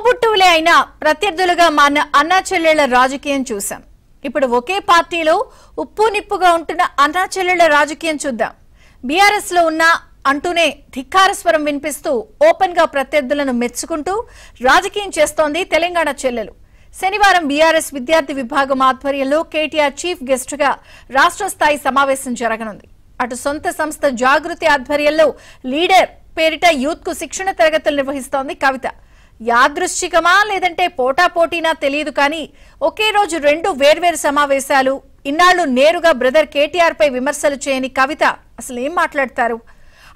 తోబుట్టువులే అయినా ప్రత్యర్థులుగా మారిన అన్నా చెల్లెళ్ల రాజకీయం చూసాం. ఇప్పుడు ఒకే పార్టీలో ఉప్పు నిప్పుగా ఉంటున్న అన్నా చెల్లెళ్ల రాజకీయం చూద్దాం. బీఆర్ఎస్ లో ఉన్న అంటూనే ధిక్కార స్వరం వినిపిస్తూ ఓపెన్ గా ప్రత్యర్థులను మెచ్చుకుంటూ రాజకీయం చేస్తోంది తెలంగాణ చెల్లెలు. శనివారం బీఆర్ఎస్ విద్యార్థి విభాగం ఆధ్వర్యంలో కేటీఆర్ చీఫ్ గెస్ట్ గా రాష్ట్ర స్థాయి సమావేశం జరగనుంది. అటు సొంత సంస్థ జాగృతి ఆధ్వర్యంలో లీడర్ పేరిట యూత్ కు శిక్షణ తరగతులు నిర్వహిస్తోంది కవిత. యాదృశ్చికమా లేదంటే పోటాపోటీనా తెలియదు కానీ ఒకే రోజు రెండు వేర్వేరు సమావేశాలు. ఇన్నాళ్లు నేరుగా బ్రదర్ కేటీఆర్ పై విమర్శలు చేయని కవిత అసలు ఏం మాట్లాడతారు?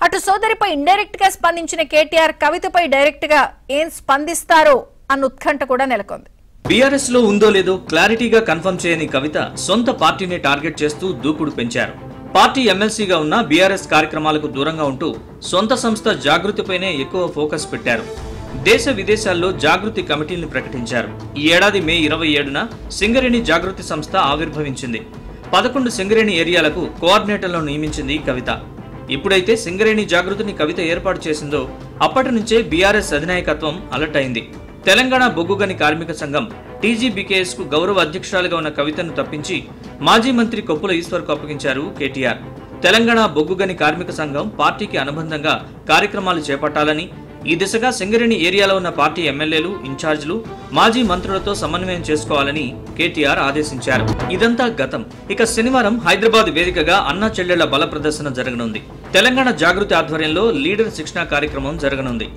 అటు సోదరిపై ఇండైరెక్ట్ గా స్పందించిన కేటీఆర్ కవితపై డైరెక్ట్ గా ఏం స్పందిస్తారో అన్న ఉత్కంఠ కూడా నెలకొంది. బీఆర్ఎస్ లో ఉందో లేదో క్లారిటీగా కన్ఫర్మ్ చేయని కవిత సొంత పార్టీని టార్గెట్ చేస్తూ దూకుడు పెంచారు. పార్టీ ఎమ్మెల్సీగా ఉన్న బీఆర్ఎస్ కార్యక్రమాలకు దూరంగా ఉంటూ సొంత సంస్థ జాగృతిపైనే ఎక్కువ ఫోకస్ పెట్టారు. దేశ విదేశాల్లో జాగృతి కమిటీలను ప్రకటించారు. ఈ ఏడాది మే 27న సింగరేణి జాగృతి సంస్థ ఆవిర్భవించింది. 11 సింగరేణి ఏరియాలకు కోఆర్డినేటర్లను నియమించింది కవిత. ఇప్పుడైతే సింగరేణి జాగృతిని కవిత ఏర్పాటు చేసిందో అప్పటి నుంచే బీఆర్ఎస్ అధినాయకత్వం అలర్ట్ అయింది. తెలంగాణ బొగ్గుగని కార్మిక సంఘం టీజీబీకేఎస్ కు గౌరవ అధ్యక్షురాలుగా ఉన్న కవితను తప్పించి మాజీ మంత్రి కొప్పుల ఈశ్వర్కు అప్పగించారు కేటీఆర్. తెలంగాణ బొగ్గుగని కార్మిక సంఘం పార్టీకి అనుబంధంగా కార్యక్రమాలు చేపట్టాలని, ఈ దిశగా సింగరేణి ఏరియాలో ఉన్న పార్టీ ఎమ్మెల్యేలు, ఇన్ఛార్జీలు, మాజీ మంత్రులతో సమన్వయం చేసుకోవాలని కేటీఆర్ ఆదేశించారు. ఇదంతా గతం. ఇక శనివారం హైదరాబాద్ వేదికగా అన్నా చెల్లెళ్ల బల ప్రదర్శన జరగనుంది. తెలంగాణ జాగృతి ఆధ్వర్యంలో లీడర్ శిక్షణ కార్యక్రమం జరగనుంది.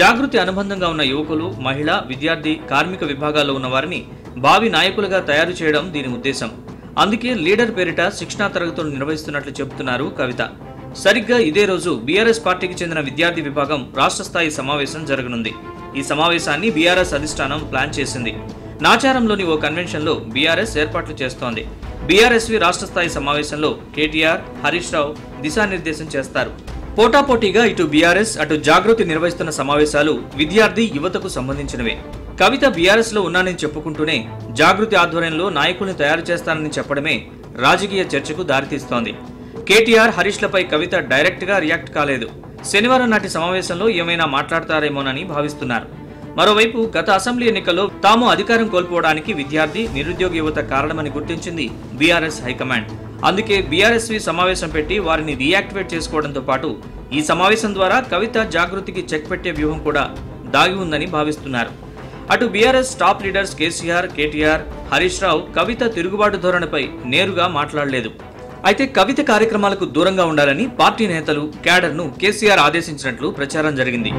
జాగృతి అనుబంధంగా ఉన్న యువకులు, మహిళా, విద్యార్థి, కార్మిక విభాగాల్లో ఉన్న వారిని భావి నాయకులుగా తయారు చేయడం దీని ఉద్దేశం. అందుకే లీడర్ పేరిట శిక్షణా తరగతులు నిర్వహిస్తున్నట్లు చెబుతున్నారు కవిత. సరిగ్గా ఇదే రోజు బీఆర్ఎస్ పార్టీకి చెందిన విద్యార్థి విభాగం రాష్ట్ర స్థాయి సమావేశం జరగనుంది. ఈ సమావేశాన్ని బీఆర్ఎస్ అధిష్టానం ప్లాన్ చేసింది. నాచారంలోని ఓ కన్వెన్షన్ లో బీఆర్ఎస్ ఏర్పాట్లు చేస్తోంది. బీఆర్ఎస్వి రాష్ట్ర స్థాయి సమావేశంలో కేటీఆర్, హరీష్ రావు దిశానిర్దేశం చేస్తారు. పోటాపోటీగా ఇటు బీఆర్ఎస్, అటు జాగృతి నిర్వహిస్తున్న సమావేశాలు విద్యార్థి, యువతకు సంబంధించినవే. కవిత బీఆర్ఎస్ లో ఉన్నానని చెప్పుకుంటూనే జాగృతి ఆధ్వర్యంలో నాయకుల్ని తయారు చేస్తానని చెప్పడమే రాజకీయ చర్చకు దారితీస్తోంది. కేటీఆర్, హరీష్లపై కవిత డైరెక్ట్ గా రియాక్ట్ కాలేదు. శనివారం నాటి సమావేశంలో ఏమైనా మాట్లాడతారేమోనని భావిస్తున్నారు. మరోవైపు గత అసెంబ్లీ ఎన్నికల్లో తాము అధికారం కోల్పోవడానికి విద్యార్థి, నిరుద్యోగ యువత కారణమని గుర్తించింది బీఆర్ఎస్ హైకమాండ్. అందుకే బీఆర్ఎస్వి సమావేశం పెట్టి వారిని రీయాక్టివేట్ చేసుకోవడంతో పాటు ఈ సమావేశం ద్వారా కవిత జాగృతికి చెక్ పెట్టే వ్యూహం కూడా దాగి ఉందని భావిస్తున్నారు. అటు BRS top leaders KCR, KTR, Harish Rao Kavitha తిరుగుబాటు ధోరణిపై నేరుగా మాట్లాడలేదు. అయితే కవిత కార్యక్రమాలకు దూరంగా ఉండాలని పార్టీ నేతలు, క్యాడర్ను కేసీఆర్ ఆదేశించినట్లు ప్రచారం జరిగింది.